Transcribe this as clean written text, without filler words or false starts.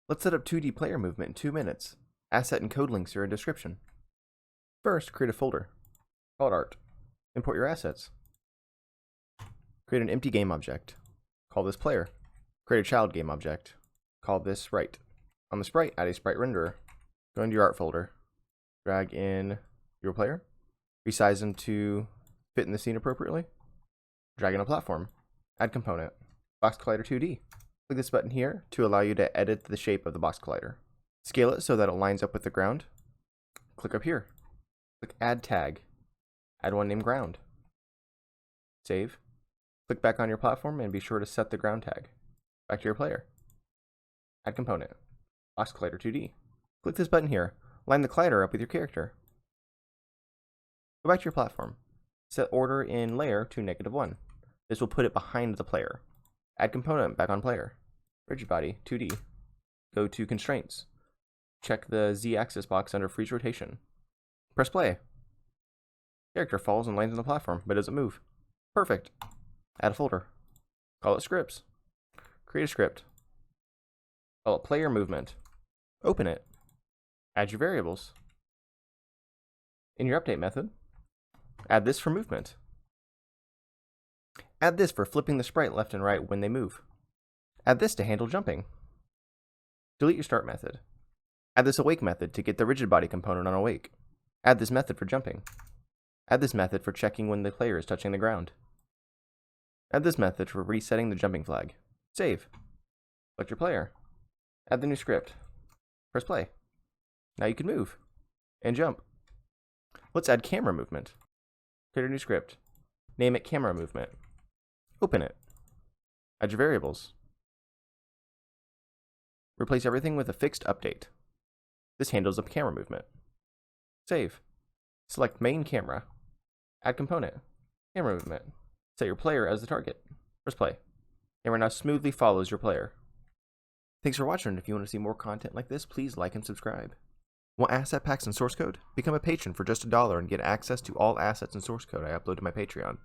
Let's set up 2D player movement in 2 minutes. Asset and code links are in description. First, create a folder. Call it art. Import your assets. Create an empty game object. Call this player. Create a child game object. Call this sprite. On the sprite, add a sprite renderer. Go into your art folder. Drag in your player. Resize them to fit in the scene appropriately. Drag in a platform. Add component. Box Collider 2D. Click this button here to allow you to edit the shape of the box collider. Scale it so that it lines up with the ground. Click up here. Click Add Tag. Add one named Ground. Save. Click back on your platform and be sure to set the ground tag. Back to your player. Add component. Box Collider 2D. Click this button here. Line the collider up with your character. Go back to your platform. Set order in layer to -1. This will put it behind the player. Add component back on player. Rigid body 2D. Go to constraints. Check the Z-axis box under freeze rotation. Press play. Character falls and lands on the platform, but doesn't move. Perfect. Add a folder. Call it scripts. Create a script. Call it player movement. Open it. Add your variables. In your update method, add this for movement. Add this for flipping the sprite left and right when they move. Add this to handle jumping. Delete your start method. Add this awake method to get the rigid body component on awake. Add this method for jumping. Add this method for checking when the player is touching the ground. Add this method for resetting the jumping flag. Save. Select your player. Add the new script. Press play. Now you can move and jump. Let's add camera movement. Create a new script. Name it camera movement. Open it. Add your variables. Replace everything with a fixed update. This handles the camera movement. Save. Select main camera. Add component. Camera movement. Set your player as the target. Press play. Camera now smoothly follows your player. Thanks for watching. If you want to see more content like this, please like and subscribe. Want asset packs and source code? Become a patron for just $1 and get access to all assets and source code I upload to my Patreon.